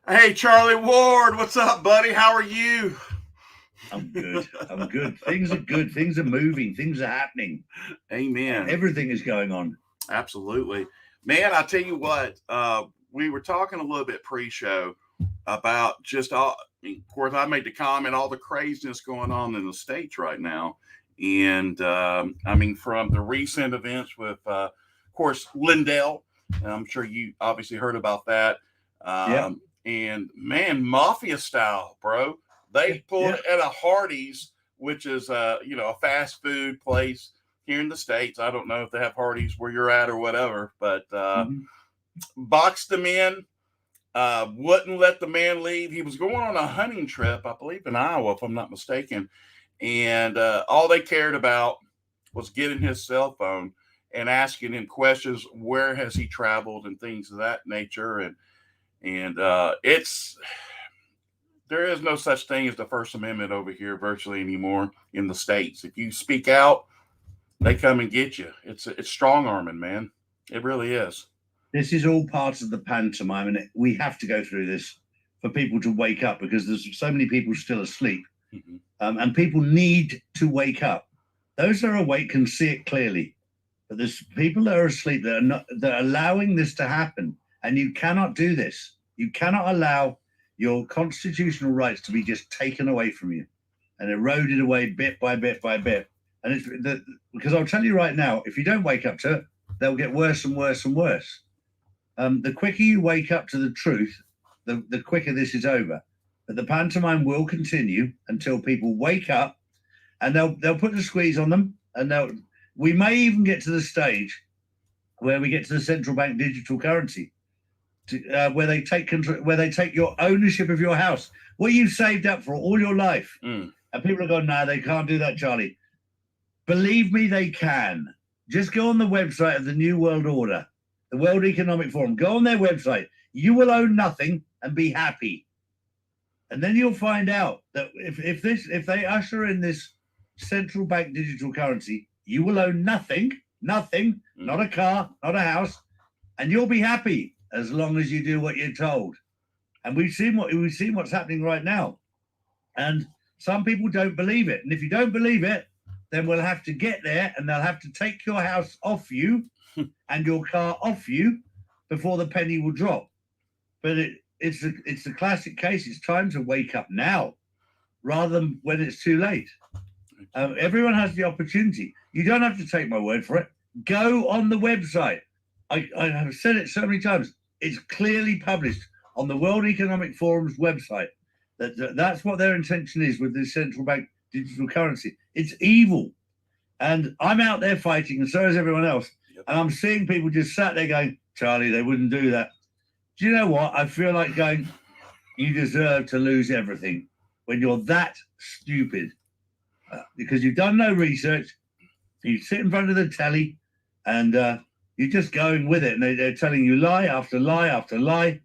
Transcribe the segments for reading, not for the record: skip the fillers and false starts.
Hey, Charlie Ward, what's up, buddy? How are you? I'm good. I'm good. Things are good. Things are moving. Things are happening. Amen. Everything is going on. Absolutely. Man, I tell you what, we were talking a little bit pre-show about just all, of course, I made the comment, all the craziness going on in the States right now. And from the recent events with, of course, Lindell, and I'm sure you obviously heard about that. Yeah. And man, mafia style, bro. They pulled Yeah. at a Hardee's, which is, a fast food place here in the States. I don't know if they have Hardee's where you're at or whatever, but Mm-hmm. boxed him in, wouldn't let the man leave. He was going on a hunting trip, I believe, in Iowa, if I'm not mistaken. And all they cared about was getting his cell phone and asking him questions. Where has he traveled and things of that nature? And it's there is no such thing as the First Amendment over here virtually anymore in the States. If you speak out, they come and get you. It's strong arming, man. It really is. This is all part of the pantomime, and we have to go through this for people to wake up because there's so many people still asleep, Mhm. and people need to wake up. Those that are awake can see it clearly, but there's people that are asleep that are not that are allowing this to happen, and you cannot do this. You cannot allow your constitutional rights to be just taken away from you and eroded away bit by bit by bit. And because I'll tell you right now, if you don't wake up to it, they'll get worse and worse and worse. The quicker you wake up to the truth, the quicker this is over. But the pantomime will continue until people wake up, and they'll put the squeeze on them, and we may even get to the stage where we get to the central bank digital currency, where they take control, where they take your ownership of your house, what you've saved up for all your life. Mm. And people are going, no, they can't do that, Charlie. Believe me, they can. Just go on the website of the New World Order, the World Economic Forum. Go on their website. You will own nothing and be happy. And then you'll find out that if they usher in this central bank digital currency, you will own nothing, not a car, not a house, and you'll be happy as long as you do what you're told. And we've seen what's happening right now. And some people don't believe it. And if you don't believe it, then we'll have to get there, and they'll have to take your house off you and your car off you before the penny will drop. But it's the classic case. It's time to wake up now rather than when it's too late. Everyone has the opportunity. You don't have to take my word for it. Go on the website. I have said it so many times. It's clearly published on the World Economic Forum's website that's what their intention is with this central bank digital currency. It's evil. And I'm out there fighting, and so is everyone else. Yep. And I'm seeing people just sat there going, Charlie, they wouldn't do that. Do you know what? I feel like going, you deserve to lose everything when you're that stupid because you've done no research. You sit in front of the telly and you're just going with it. And they're telling you lie after lie after lie.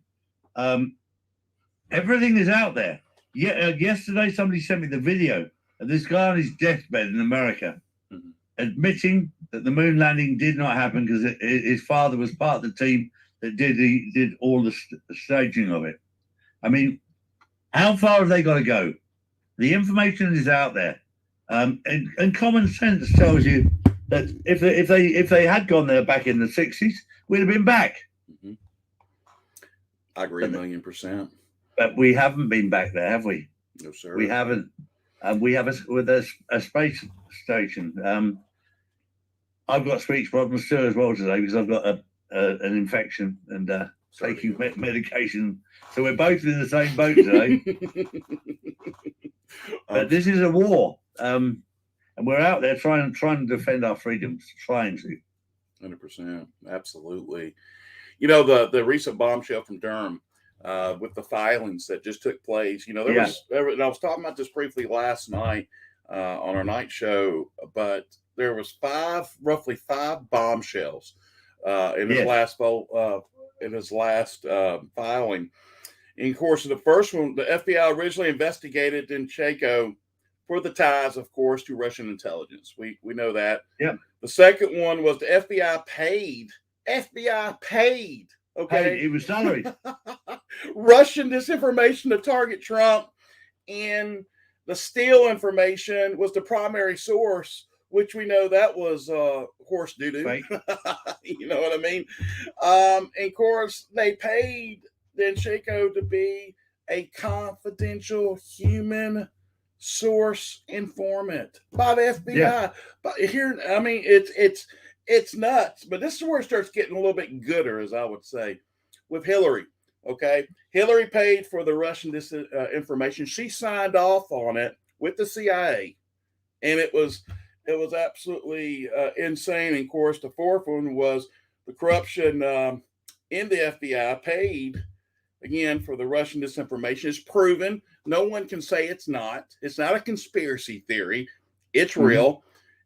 Everything is out there. Yesterday, somebody sent me the video of this guy on his deathbed in America, admitting that the moon landing did not happen because his father was part of the team that did all the staging of it. I mean, how far have they got to go? The information is out there, and common sense tells you that if they had gone there back in the 60s, we'd have been back. Mm-hmm. I agree 1,000,000%. But we haven't been back there, have we? No, sir. We haven't. We have a space station. I've got speech problems too as well today because I've got an infection and taking medication. So we're both in the same boat today. But this is a war, and we're out there trying to defend our freedoms. Trying to. 100%, absolutely. You know the recent bombshell from Durham. With the filings that just took place. And I was talking about this briefly last night on our night show, but there was roughly five bombshells in his last filing. And of course, the first one, the FBI originally investigated in Chaco for the ties, of course, to Russian intelligence. We know that. Yeah. The second one was the FBI paid. Okay. Hey, it was salaried. Russian disinformation to target Trump, and the Steele information was the primary source, which we know that was horse doo doo. You know what I mean? And of course, they paid Densheko to be a confidential human source informant by the FBI. Yeah. But here, I mean, it's nuts. But this is where it starts getting a little bit gooder, as I would say, with Hillary. Okay, Hillary paid for the Russian information. She signed off on it with the CIA, and it was absolutely insane. And of course, the fourth one was the corruption in the FBI paid again for the Russian disinformation. It's proven. No one can say it's not. It's not a conspiracy theory. It's real.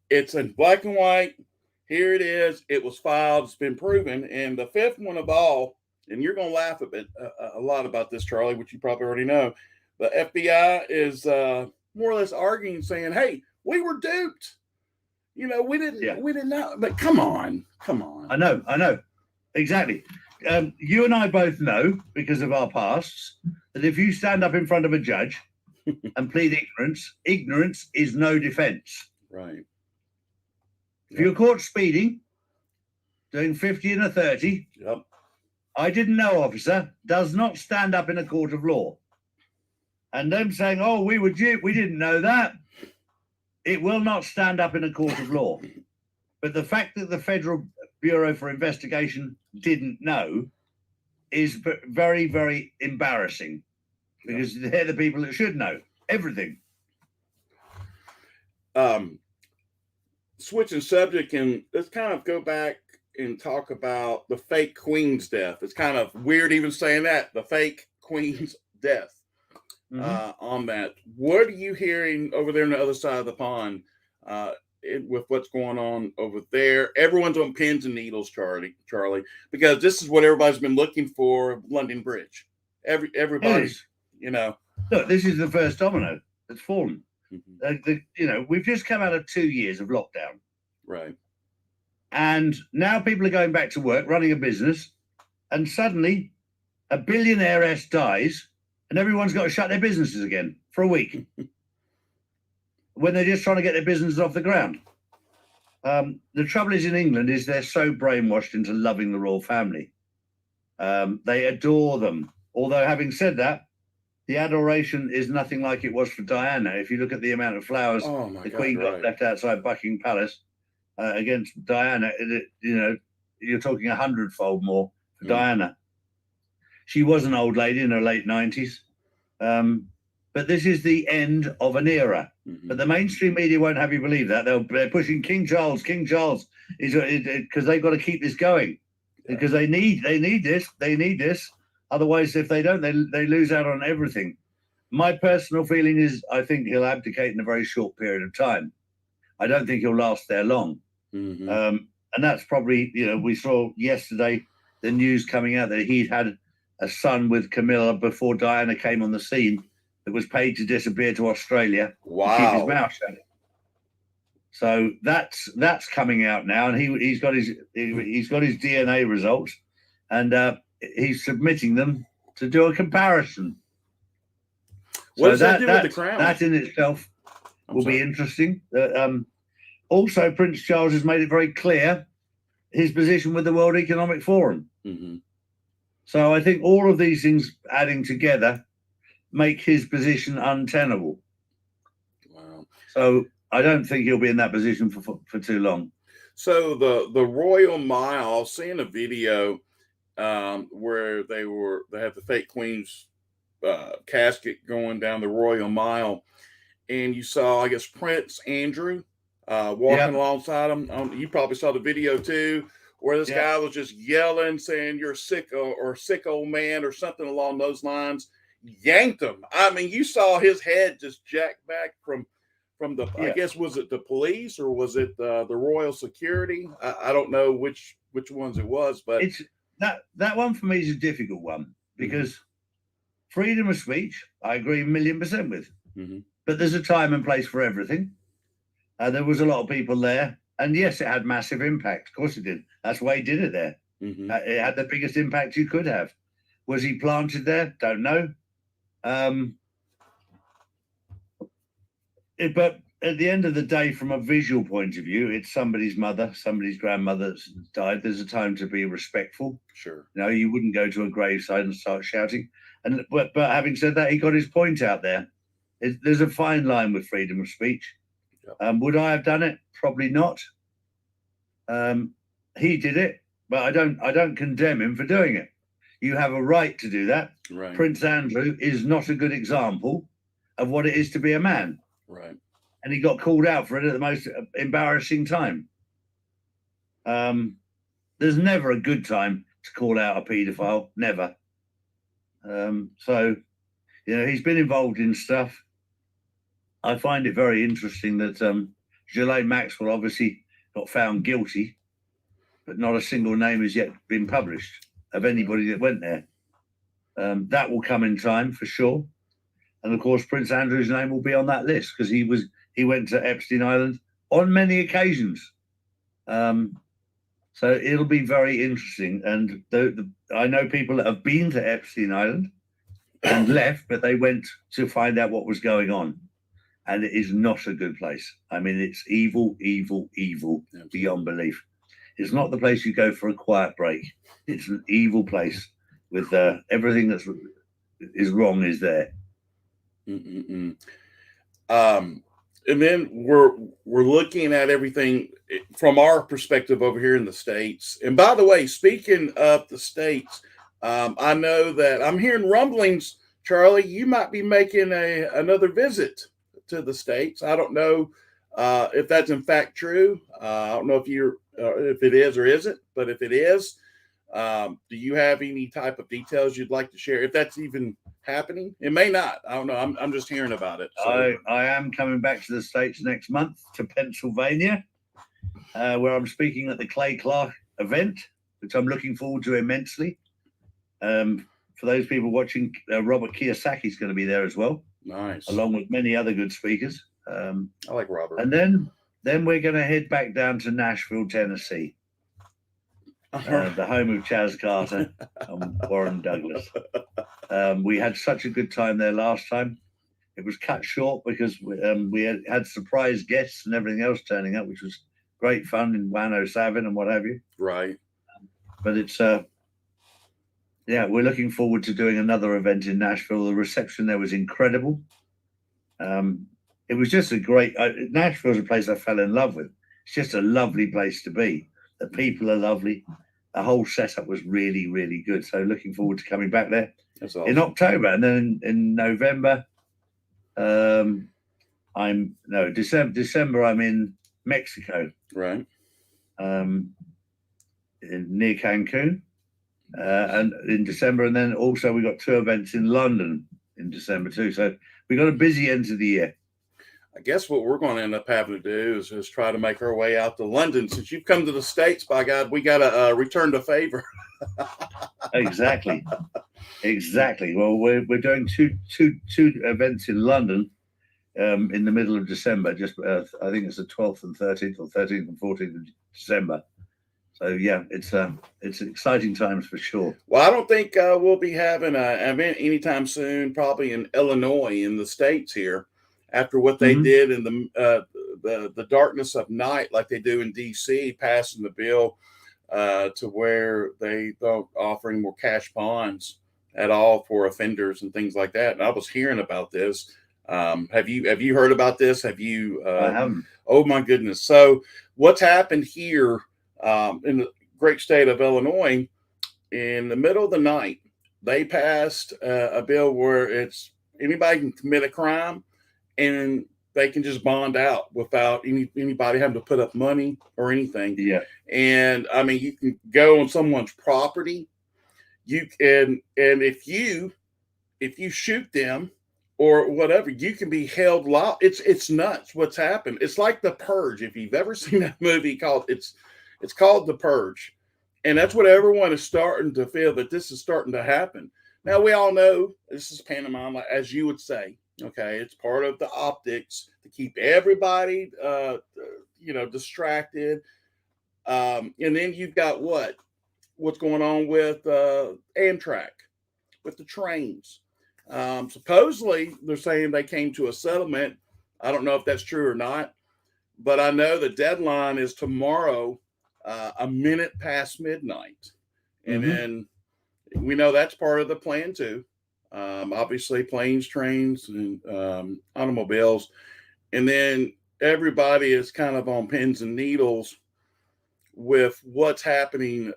It's in black and white. Here it is. It was filed. It's been proven. And the fifth one of all, and you're going to laugh a lot about this, Charlie, which you probably already know. The FBI is more or less arguing, saying, "Hey, we were duped. You know, we didn't know." But come on. I know, exactly. You and I both know, because of our pasts, that if you stand up in front of a judge and plead ignorance is no defense. Right. If you're caught speeding, doing 50 and a 30, yep. I didn't know, officer, does not stand up in a court of law. And them saying, "Oh, we were duped, we didn't know that," it will not stand up in a court of law. But the fact that the Federal Bureau for Investigation didn't know is very, very embarrassing, because they're the people that should know everything. Switching subject, and let's kind of go back and talk about the fake queen's death. It's kind of weird even saying that, the fake queen's death. On that, what are you hearing over there on the other side of the pond with what's going on over there? Everyone's on pins and needles, Charlie, because this is what everybody's been looking for, London Bridge. Everybody's, you know. Look, this is the first domino that's fallen. We've just come out of 2 years of lockdown. Right. And now people are going back to work, running a business, and suddenly a billionaire-esque dies, and everyone's got to shut their businesses again for a week when they're just trying to get their businesses off the ground. The trouble is in England is they're so brainwashed into loving the royal family. They adore them. Although, having said that, the adoration is nothing like it was for Diana. If you look at the amount of flowers Queen got left outside Buckingham Palace against Diana, you're talking 100-fold more for Diana. She was an old lady in her late 90s. But this is the end of an era. But the mainstream media won't have you believe that. They're pushing King Charles. Is because they've got to keep this going, because they need this. Otherwise, if they don't, they lose out on everything. My personal feeling is I think he'll abdicate in a very short period of time. I don't think he'll last there long. And that's probably, we saw yesterday the news coming out that he'd had a son with Camilla before Diana came on the scene, that was paid to disappear to Australia. Wow. To keep his mouth shut. So that's coming out now, and he's got his DNA results, and he's submitting them to do a comparison. What does that do with the crown? That in itself will be interesting. Also, Prince Charles has made it very clear his position with the World Economic Forum. So I think all of these things adding together make his position untenable. Wow. So I don't think he'll be in that position for too long. So the Royal Mile, I was seeing a video where they had the fake Queen's casket going down the Royal Mile, and you saw, I guess, Prince Andrew walking alongside him. You probably saw the video too, where this guy was just yelling, saying, "You're sick or sick old man," or something along those lines. Yanked him. I mean, you saw his head just jacked back from the. I guess, was it the police or was it the royal security? I don't know which ones it was, but it's that one for me is a difficult one, because freedom of speech, I agree 1,000,000% with. But there's a time and place for everything. There was a lot of people there, and yes, it had massive impact. Of course it did. That's why he did it there. It had the biggest impact you could have. Was he planted there? Don't know. But at the end of the day, from a visual point of view, it's somebody's mother, somebody's grandmother that's died. There's a time to be respectful. Sure. You wouldn't go to a graveside and start shouting. But having said that, he got his point out there. There's a fine line with freedom of speech. Yep. Would I have done it? Probably not. He did it, but I don't condemn him for doing it. You have a right to do that. Right. Prince Andrew is not a good example of what it is to be a man. Right. And he got called out for it at the most embarrassing time. There's never a good time to call out a paedophile. Never. So, he's been involved in stuff. I find it very interesting that Ghislaine Maxwell obviously got found guilty, but not a single name has yet been published of anybody that went there. That will come in time for sure. And of course, Prince Andrew's name will be on that list because he went to Epstein Island on many occasions. So it'll be very interesting. And I know people that have been to Epstein Island and left, but they went to find out what was going on. And it is not a good place. I mean, it's evil, evil, evil beyond belief. It's not the place you go for a quiet break. It's an evil place with everything that is wrong is there. And then we're looking at everything from our perspective over here in the States. And by the way, speaking of the States, I know that I'm hearing rumblings, Charlie, you might be making another visit to the States. I don't know if that's in fact true. I don't know if it is or isn't, but if it is, do you have any type of details you'd like to share? If that's even happening, it may not. I don't know. I'm just hearing about it. So. I am coming back to the States next month to Pennsylvania, where I'm speaking at the Clay Clark event, which I'm looking forward to immensely. For those people watching, Robert Kiyosaki's going to be there as well. Nice. Along with many other good speakers. I like Robert. And then we're going to head back down to Nashville, Tennessee. The home of Chaz Carter and Warren Douglas. We had such a good time there last time. It was cut short because we had surprise guests and everything else turning up, which was great fun in 107 and what have you. Right. But it's we're looking forward to doing another event in Nashville. The reception there was incredible. It was just a great. Nashville's a place I fell in love with. It's just a lovely place to be. The people are lovely. The whole setup was really, really good. So looking forward to coming back there in October, and then in November, December I'm in Mexico, right? Near Cancun, and in December, and then also we got 2 events in London in December too. So we got a busy end of the year. I guess what we're going to end up having to do is try to make our way out to London. Since you've come to the States, by God, we got to return the favor. Exactly. Well, we're doing two events in London in the middle of December. Just I think it's the 12th and 13th, or 13th and 14th of December. So yeah, it's exciting times for sure. Well, I don't think we'll be having an event anytime soon. Probably in Illinois, in the States here. After what they did in the darkness of night, like they do in D.C., passing the bill to where they don't offer any more cash bonds at all for offenders and things like that. And I was hearing about this. Have you heard about this? Have you? I haven't. Oh my goodness! So what's happened here in the great state of Illinois? In the middle of the night, they passed a bill where it's anybody can commit a crime, and they can just bond out without anybody having to put up money or anything. Yeah. And I mean, you can go on someone's property. You can, and if you shoot them or whatever, you can be held liable. It's nuts what's happened. It's like The Purge. If you've ever seen that movie it's called The Purge. And that's what everyone is starting to feel, that this is starting to happen. Now, we all know this is pantomime, as you would say. Okay, it's part of the optics to keep everybody, distracted. And then you've got what's going on with Amtrak. with the trains. Supposedly, they're saying they came to a settlement. I don't know if that's true or not, but I know the deadline is tomorrow, a minute past midnight. And then we know that's part of the plan too. Obviously, planes, trains, and automobiles. And then everybody is kind of on pins and needles with what's happening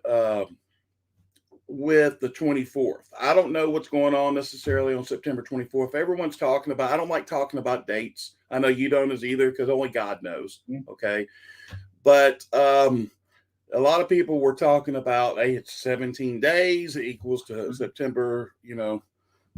with the 24th. I don't know what's going on necessarily on September 24th. Everyone's talking about, I don't like talking about dates. I know you don't as either, because only God knows. Okay. But a lot of people were talking about, hey, it's 17 days, it equals to September,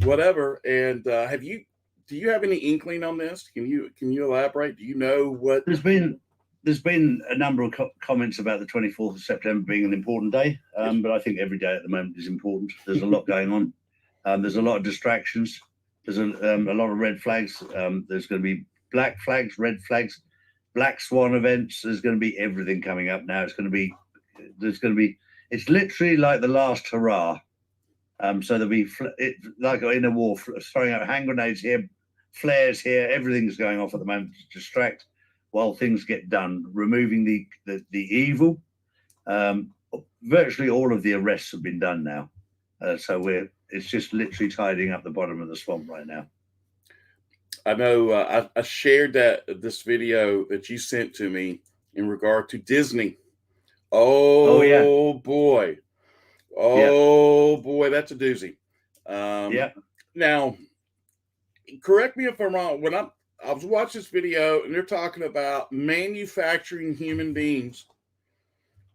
whatever. And do you have any inkling on this? Can you elaborate? Do you know what? There's been a number of comments about the 24th of September being an important day, but I think every day at the moment is important. There's a lot going on. There's a lot of distractions. There's a lot of red flags. There's going to be black flags, red flags, black swan events. There's going to be everything coming up now. It's literally like the last hurrah. So there'll be like in a war, throwing out hand grenades here, flares here. Everything's going off at the moment to distract while things get done, removing the evil. Virtually all of the arrests have been done now. So it's just literally tidying up the bottom of the swamp right now. I know I shared this video that you sent to me in regard to Disney. Oh yeah. Boy. Oh boy, that's a doozy. Now, correct me if I'm wrong. When I was watching this video and they're talking about manufacturing human beings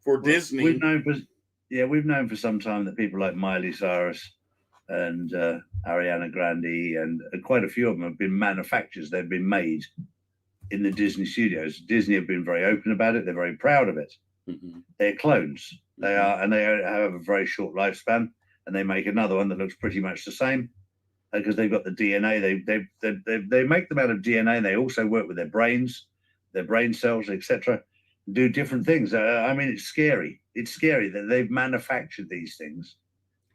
for Disney. We've known for some time that people like Miley Cyrus and Ariana Grande and quite a few of them have been manufacturers. They've been made in the Disney studios. Disney have been very open about it. They're very proud of it. They're clones. They are, and they have a very short lifespan. And they make another one that looks pretty much the same because they've got the DNA. They make them out of DNA. And they also work with their brains, their brain cells, etc. Do different things. I mean, it's scary. It's scary that they've manufactured these things.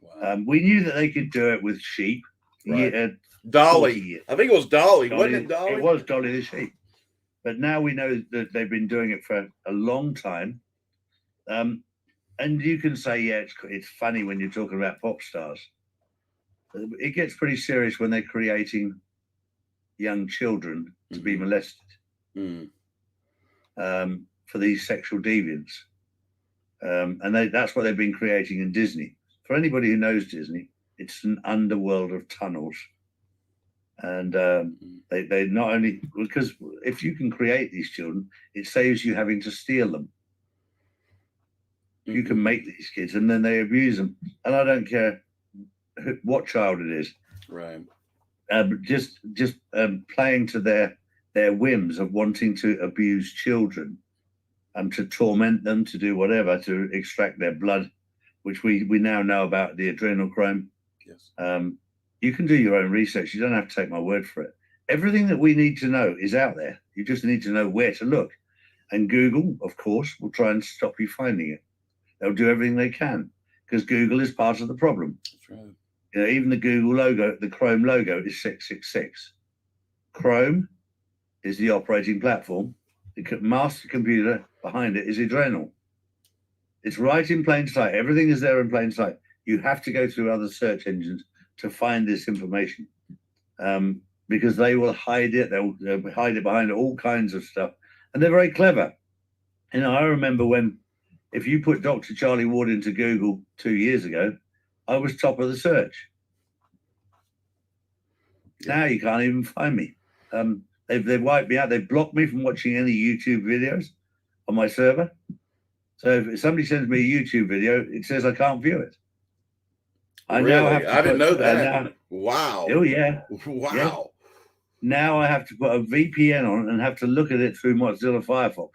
Wow. We knew that they could do it with sheep. Right. Dolly. I think it was Dolly. Wasn't it Dolly? It was Dolly the sheep. But now we know that they've been doing it for a long time. And you can say, yeah, it's funny when you're talking about pop stars. It gets pretty serious when they're creating young children to be molested for these sexual deviants. And that's what they've been creating in Disney. For anybody who knows Disney, it's an underworld of tunnels. And they not only, because if you can create these children, it saves you having to steal them. You can make these kids and then they abuse them. And I don't care what child it is. Right. Just playing to their whims of wanting to abuse children and to torment them, to do whatever, to extract their blood, which we now know about the adrenochrome. Yes. You can do your own research. You don't have to take my word for it. Everything that we need to know is out there. You just need to know where to look. And Google, of course, will try and stop you finding it. They'll do everything they can because Google is part of the problem. That's right. Even the Google logo, the Chrome logo is 666. Chrome is the operating platform. The master computer behind it is Adrenal. It's right in plain sight. Everything is there in plain sight. You have to go through other search engines to find this information because they will hide it. They'll hide it behind all kinds of stuff. And they're very clever. I remember if you put Dr. Charlie Ward into Google 2 years ago, I was top of the search. Now you can't even find me. They've wiped me out. They've blocked me from watching any YouTube videos on my server. So if somebody sends me a YouTube video, it says I can't view it. I didn't know that. Wow. Oh, yeah. Wow. Yeah. Now I have to put a VPN on and have to look at it through Mozilla Firefox.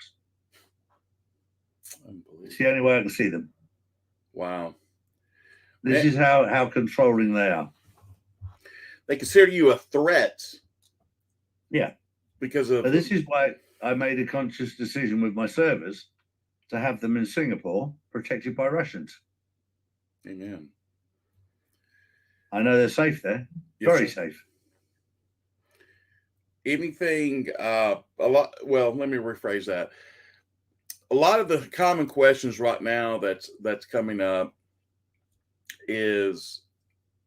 It's the only way I can see them. Wow. This is how controlling they are. They consider you a threat. Yeah. Because of this is why I made a conscious decision with my servers to have them in Singapore protected by Russians. Amen. I know they're safe there. Yes, Very sir. safe. Anything a lot, well, let me rephrase that. A lot of the common questions right now that's coming up is,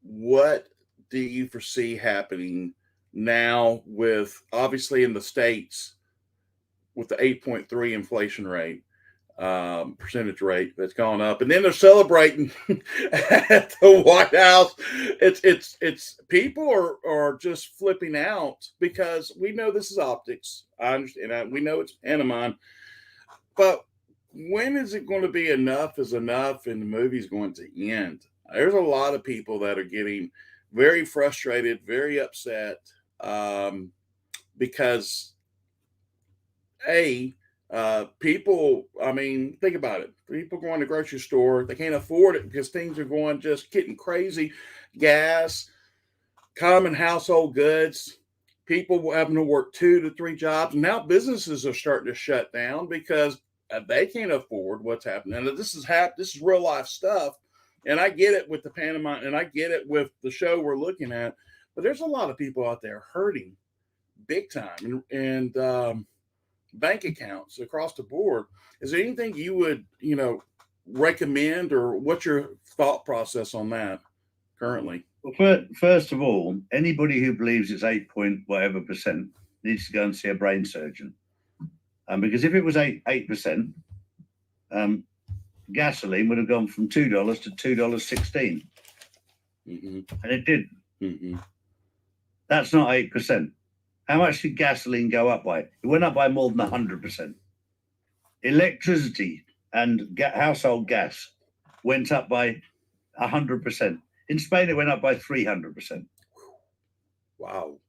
what do you foresee happening now with, obviously, in the States with the 8.3 inflation rate, percentage rate that's gone up, and then they're celebrating at the White House. It's people are just flipping out because we know this is optics. I understand. We know it's pantomime, but when is it going to be enough is enough, and the movie's going to end? There's a lot of people that are getting very frustrated, very upset, because people, I mean, think about it. People going to the grocery store, they can't afford it because things are going just getting crazy. Gas, common household goods, people having to work 2 to 3 jobs. Now businesses are starting to shut down because they can't afford what's happening. And this is real life stuff. And I get it with the pantomime, and I get it with the show we're looking at. But there's a lot of people out there hurting big time, and bank accounts across the board. Is there anything you would, recommend, or what's your thought process on that currently? Well, first of all, anybody who believes it's 8 point whatever percent needs to go and see a brain surgeon. Because if it was 8%, gasoline would have gone from $2 to $2.16. Mm-hmm. And it didn't. Mm-hmm. That's not 8%. How much did gasoline go up by? It went up by more than 100%. Electricity and household gas went up by 100%. In Spain, it went up by 300%. Wow.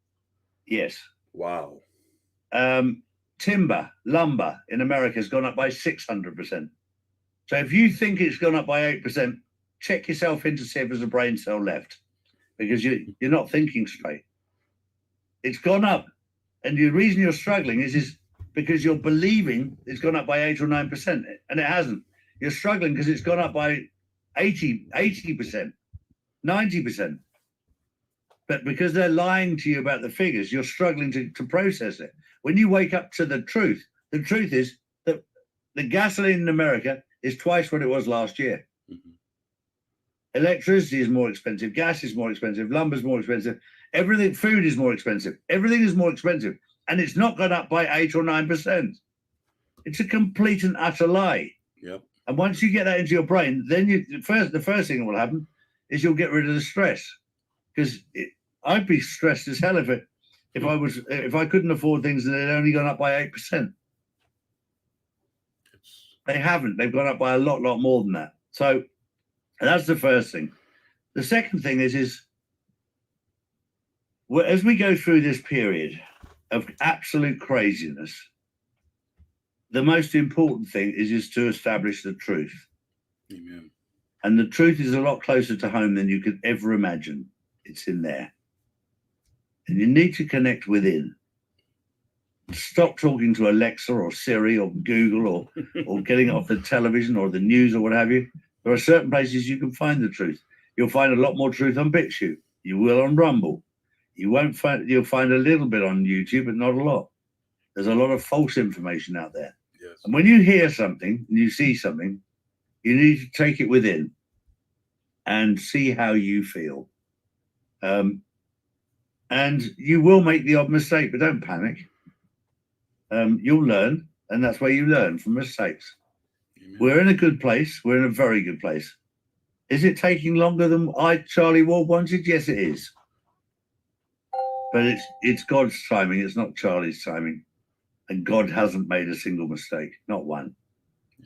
Yes. Wow. Timber, lumber in America has gone up by 600%. So if you think it's gone up by 8%, check yourself in to see if there's a brain cell left, because you're not thinking straight. It's gone up. And the reason you're struggling is because you're believing it's gone up by 8 or 9%, and it hasn't. You're struggling because it's gone up by 80%, 90%. But because they're lying to you about the figures, you're struggling to process it. When you wake up to the truth is that the gasoline in America is twice what it was last year. Mm-hmm. Electricity is more expensive. Gas is more expensive. Lumber is more expensive. Everything, food is more expensive. Everything is more expensive. And it's not gone up by 8 or 9%. It's a complete and utter lie. Yep. And once you get that into your brain, then the first thing that will happen is you'll get rid of the stress. Because I'd be stressed as hell if I couldn't afford things and they'd only gone up by 8%. They haven't. They've gone up by a lot more than that. So that's the first thing. The second thing is as we go through this period of absolute craziness, the most important thing is to establish the truth. Amen. And the truth is a lot closer to home than you could ever imagine. It's in there. And you need to connect within. Stop talking to Alexa or Siri or Google or getting it off the television or the news or what have you. There are certain places you can find the truth. You'll find a lot more truth on BitChute. You will on Rumble. You'll find a little bit on YouTube, but not a lot. There's a lot of false information out there. Yes. And when you hear something and you see something, you need to take it within and see how you feel. And you will make the odd mistake, but don't panic. You'll learn, and that's where you learn from mistakes. Amen. We're in a good place. We're in a very good place. Is it taking longer than Charlie Ward wanted? Yes, it is. But it's God's timing. It's not Charlie's timing. And God hasn't made a single mistake, not one.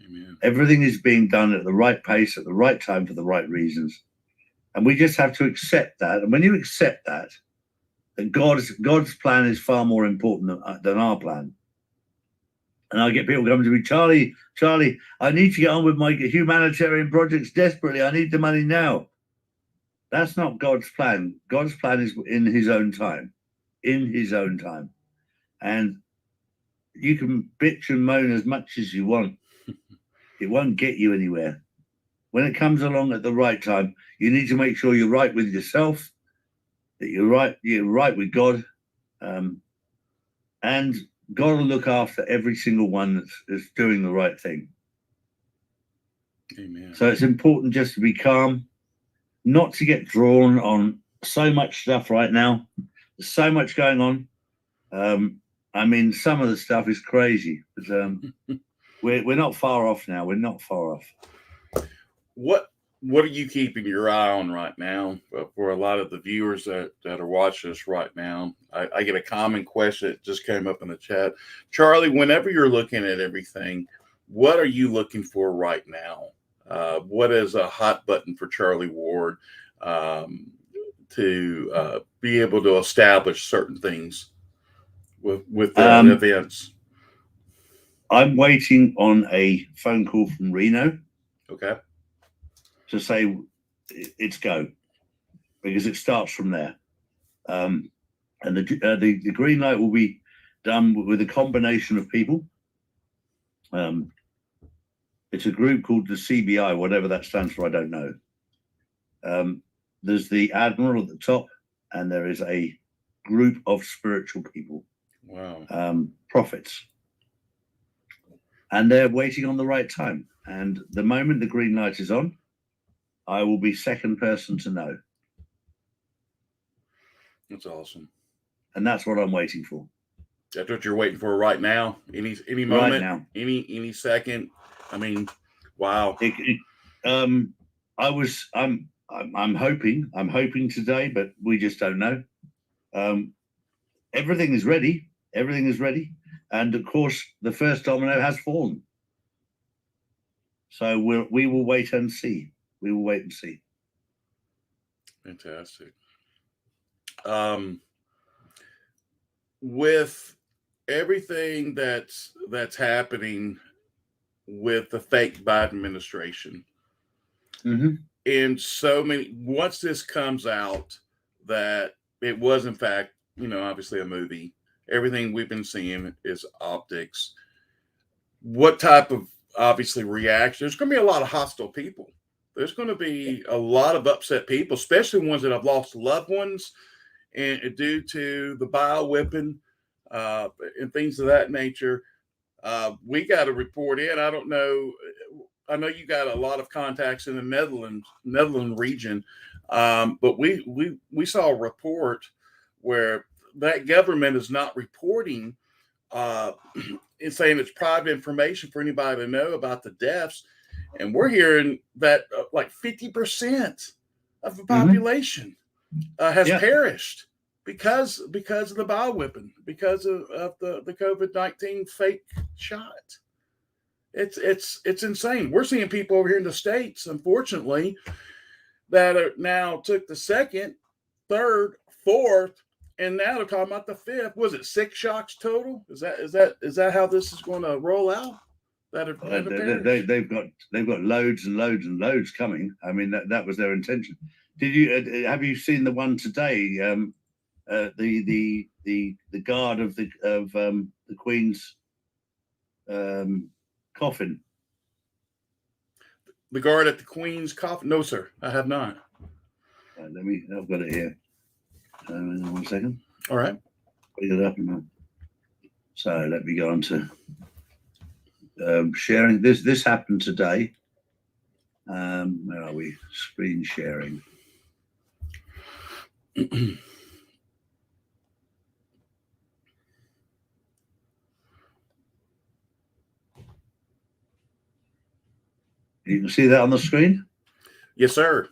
Amen. Everything is being done at the right pace, at the right time, for the right reasons. And we just have to accept that. And when you accept that God's plan is far more important than our plan. And I get people coming to me, Charlie, I need to get on with my humanitarian projects desperately. I need the money now. That's not God's plan. God's plan is in his own time. In his own time. And you can bitch and moan as much as you want. It won't get you anywhere. when it comes along at the right time, you need to make sure you're right with yourself, that you're right with God, and God will look after every single one that's doing the right thing. Amen. So it's important just to be calm, not to get drawn on so much stuff right now. There's so much going on. I mean, some of the stuff is crazy, but we're not far off now. We're not far off. What are you keeping your eye on right now for a lot of the viewers that are watching us right now? I get a common question that just came up in the chat. Charlie, whenever you're looking at everything, what are you looking for right now? What is a hot button for Charlie Ward to be able to establish certain things with events? I'm waiting on a phone call from Reno. Okay. To say it's go, because it starts from there. And the green light will be done with a combination of people. It's a group called the CBI, whatever that stands for, I don't know. There's the admiral at the top, and there is a group of spiritual people. Wow. Prophets. And they're waiting on the right time. And the moment the green light is on, I will be second person to know. That's awesome. And that's what I'm waiting for. That's what you're waiting for right now. Any moment, right now. any second. I mean, wow. I'm hoping today, but we just don't know. Everything is ready. Everything is ready. And of course, the first domino has fallen. So we will wait and see. We will wait and see. Fantastic. With everything that's happening with the fake Biden administration, and so many, once this comes out that it was in fact, obviously a movie, everything we've been seeing is optics. What type of obviously reaction? There's going to be a lot of hostile people. There's going to be a lot of upset people, especially ones that have lost loved ones and due to the bioweapon and things of that nature. We got to report in. I don't know. I know you got a lot of contacts in the Netherlands region, but we saw a report where that government is not reporting and saying it's private information for anybody to know about the deaths. And we're hearing that like 50% of the population has perished because of the bioweapon, because of the COVID-19 fake shot. It's insane. We're seeing people over here in the States, unfortunately, that are now took the second, third, fourth, and now they're talking about the fifth. Was it 6 shots total? Is that how this is going to roll out? They've got loads and loads and loads coming. I mean, that was their intention. Have you seen the one today? The guard of the Queen's coffin. The guard at the Queen's coffin? No, sir, I have not. I've got it here. 1 second. All right. Pick it up and so let me go on to sharing. This happened today. Where are we? Screen sharing. You can see that on the screen? Yes, sir.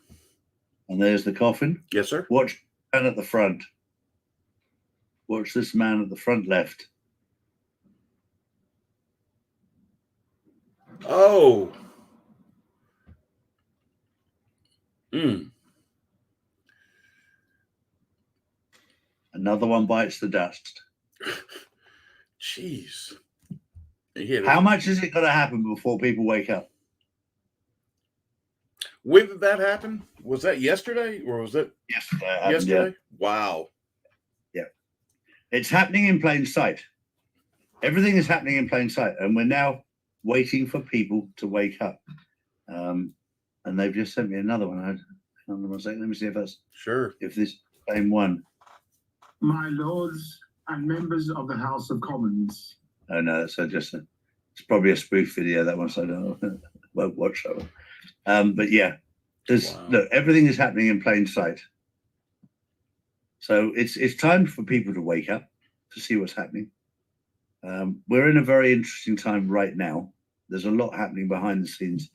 And there's the coffin. Yes, sir. Watch the man at the front. Watch this man at the front left. Oh. Another one bites the dust. Jeez. How much is it going to happen before people wake up? When did that happen? Was that yesterday or was it yesterday? Yeah. Wow. Yeah. It's happening in plain sight. Everything is happening in plain sight. And we're now waiting for people to wake up. and they've just sent me another one. Hang on one second. Let me see if this same one. My lords and members of the House of Commons. Oh no, it's probably a spoof video, that one, so I won't watch that one. But yeah, look, everything is happening in plain sight. So it's time for people to wake up, to see what's happening. We're in a very interesting time right now. There's a lot happening behind the scenes.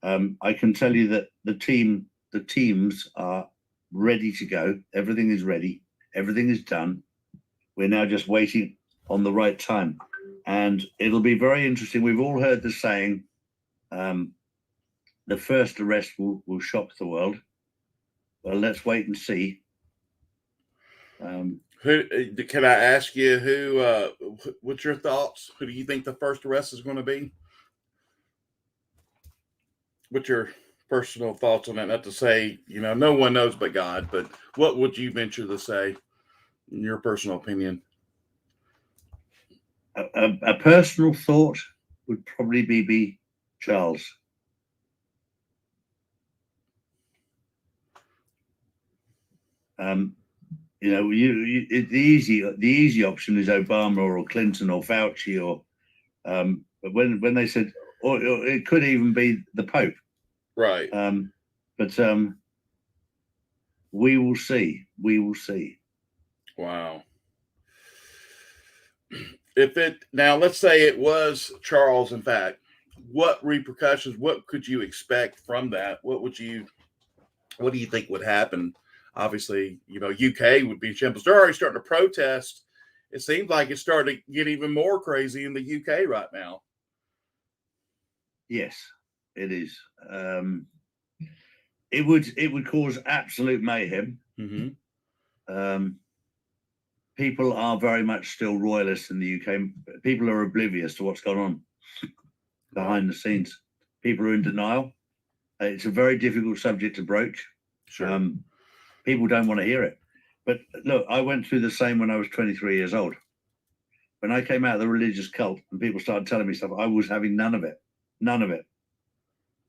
I can tell you that the teams are ready to go. Everything is ready. Everything is done. We're now just waiting on the right time. And it'll be very interesting. We've all heard the saying, the first arrest will shock the world. Well, let's wait and see. Who can I ask you? What's your thoughts? Who do you think the first arrest is going to be? What's your personal thoughts on that? Not to say, no one knows but God, but what would you venture to say in your personal opinion? A personal thought would probably be Charles. The easy option is Obama or Clinton or Fauci or, but when they said, or it could even be the Pope, right? But we will see. We will see. Wow. Now, let's say it was Charles. In fact, what repercussions? What could you expect from that? What do you think would happen? Obviously, UK would be shambles. They're already starting to protest. It seems like it's starting to get even more crazy in the UK right now. Yes, it is. It would cause absolute mayhem. Mm-hmm. People are very much still royalists in the UK. People are oblivious to what's going on behind the scenes. People are in denial. It's a very difficult subject to broach. Sure. People don't want to hear it. But look, I went through the same when I was 23 years old. When I came out of the religious cult and people started telling me stuff, I was having none of it. None of it.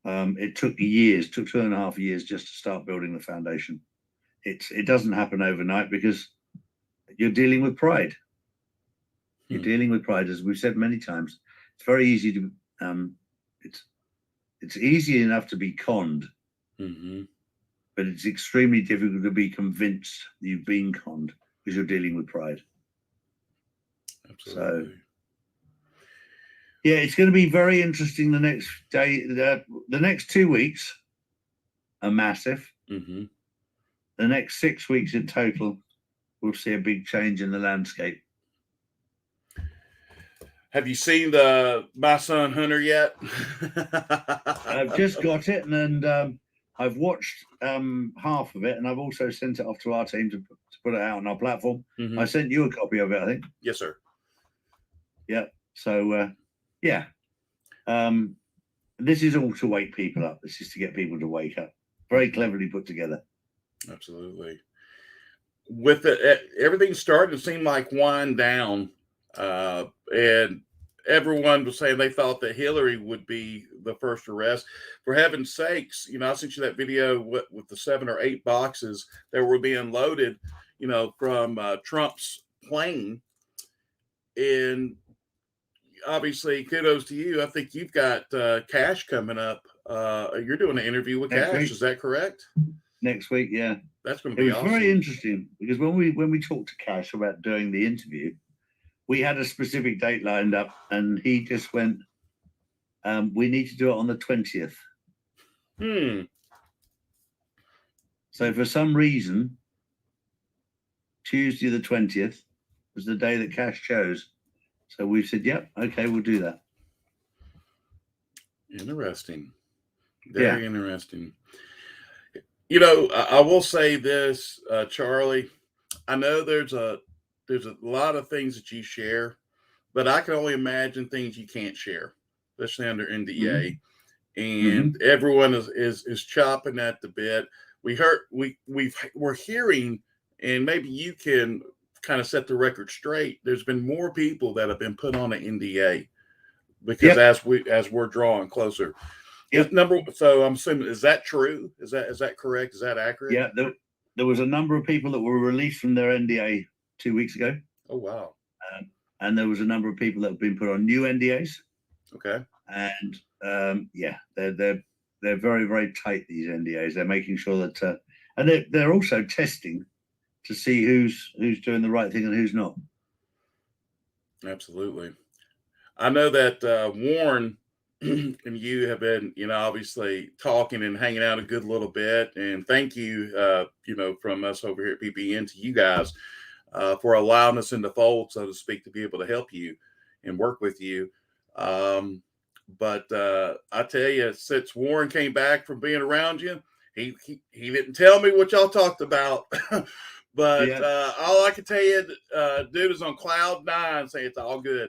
It took years, took 2.5 years just to start building the foundation. It doesn't happen overnight because you're dealing with pride. You're dealing with pride, as we've said many times. It's very easy to, it's easy enough to be conned, but it's extremely difficult to be convinced that you've been conned because you're dealing with pride. Absolutely. So, yeah, it's going to be very interesting the next day. The next 2 weeks are massive. Mm-hmm. The next 6 weeks in total, we'll see a big change in the landscape. Have you seen My Son Hunter yet? I've just got it, and I've watched half of it, and I've also sent it off to our team to put it out on our platform. Mm-hmm. I sent you a copy of it, I think. Yes, sir. Yeah. So, yeah. This is all to wake people up. This is to get people to wake up. Very cleverly put together. Absolutely. With it, everything started to seem like wind down, and everyone was saying they thought that Hillary would be the first arrest. For heaven's sakes, I sent you that video with the 7 or 8 boxes that were being loaded, from Trump's plane. And obviously, kudos to you. I think you've got Cash coming up. You're doing an interview with Cash. Week. Is that correct? Next week, yeah. That's going to be awesome. It was very interesting because when we talked to Cash about doing the interview, we had a specific date lined up, and he just went, "We need to do it on the 20th." So for some reason, Tuesday the 20th was the day that Cash chose. So we said, "Yep, okay, we'll do that." Interesting. Very interesting. I will say this, Charlie. I know there's a lot of things that you share, but I can only imagine things you can't share, especially under NDA. And everyone is chopping at the bit. We're hearing, and maybe you can kind of set the record straight. There's been more people that have been put on an NDA because as we're drawing closer. Yep. So I'm assuming, is that true? Is that correct? Is that accurate? Yeah, there was a number of people that were released from their NDA 2 weeks ago. Oh wow. And there was a number of people that have been put on new NDAs. Okay. And yeah, they're very, very tight, these NDAs. They're making sure that and they're also testing to see who's doing the right thing and who's not. Absolutely. I know that Warren and you have been, obviously talking and hanging out a good little bit. And thank you, from us over here at PPN to you guys for allowing us in the fold, so to speak, to be able to help you and work with you. But I tell you, since Warren came back from being around you, he didn't tell me what y'all talked about. But Yeah. all I can tell you, dude is on cloud 9, saying it's all good.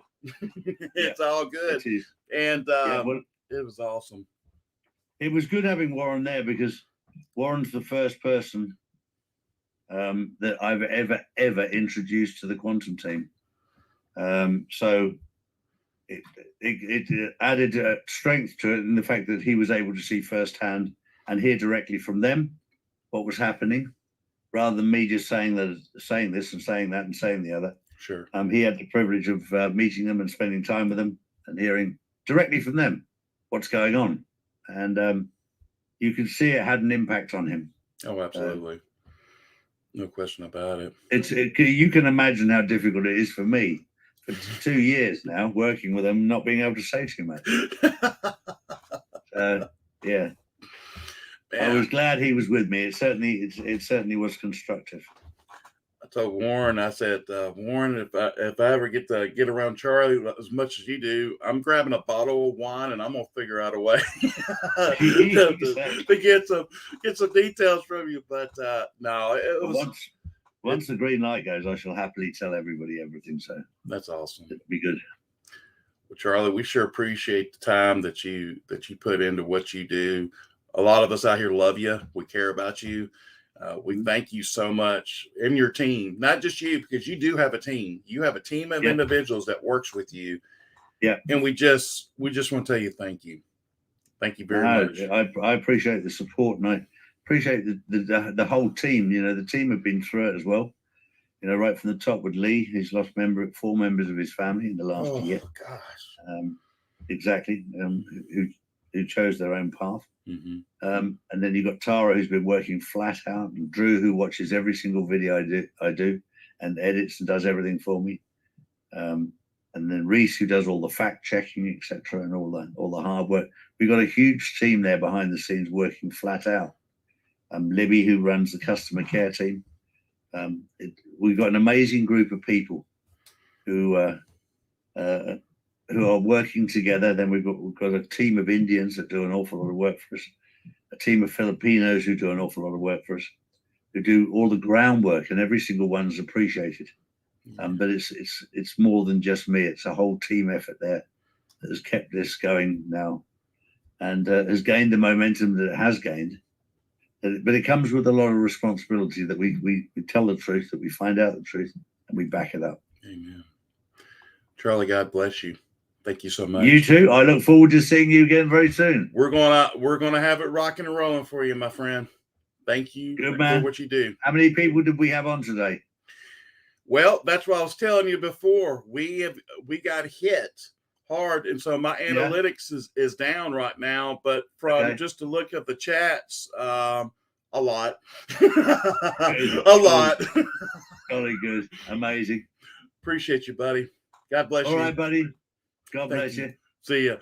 It's all good. It is. And Well, it was awesome. It was good having Warren there, because Warren's the first person that I've ever introduced to the quantum team. So it added strength to it, in the fact that he was able to see firsthand and hear directly from them what was happening, rather than me just saying this and saying that and saying the other. Sure. He had the privilege of meeting them and spending time with them and hearing directly from them what's going on. And you can see it had an impact on him. Oh, absolutely. No question about it. You can imagine how difficult it is for me for 2 years now, working with them, not being able to say too much. Yeah. I was glad he was with me. It certainly was constructive. I told Warren, I said, Warren, if I ever get to get around Charlie as much as you do, I'm grabbing a bottle of wine and I'm gonna figure out a way to get some details from you. But no, it was once the green light goes, I shall happily tell everybody everything. So that's awesome. It'll be good. Well, Charlie, we sure appreciate the time that you put into what you do. A lot of us out here love you. We care about you. We thank you so much, and your team, not just you, because you do have a team. You have a team of individuals that works with you. Yeah. And we just want to tell you thank you. Thank you very much. I appreciate the support, and I appreciate the whole team. The team have been through it as well. Right from the top with Lee, who's lost 4 members of his family in the last year. Oh gosh. Exactly. Who chose their own path. Mm-hmm. And then you've got Tara, who's been working flat out, and Drew, who watches every single video I do and edits and does everything for me. And then Reese, who does all the fact checking, etc., and all the hard work. We've got a huge team there behind the scenes working flat out. Libby, who runs the customer care team. We've got an amazing group of people who are working together. Then we've got a team of Indians that do an awful lot of work for us, a team of Filipinos who do an awful lot of work for us, who do all the groundwork, and every single one's appreciated. But it's more than just me. It's a whole team effort there that has kept this going now, and has gained the momentum that it has gained. But it comes with a lot of responsibility, that we tell the truth, that we find out the truth, and we back it up. Amen. Charlie, God bless you. Thank you so much. You too. I look forward to seeing you again very soon. We're gonna have it rocking and rolling for you, my friend. Thank you. Good man. For what you do. How many people did we have on today? Well, that's what I was telling you before. We got hit hard, and so my analytics is down right now. But from just to look at the chats, a lot, a lot. Jolly good, amazing. Appreciate you, buddy. God bless you. All right, buddy. God bless you. See ya.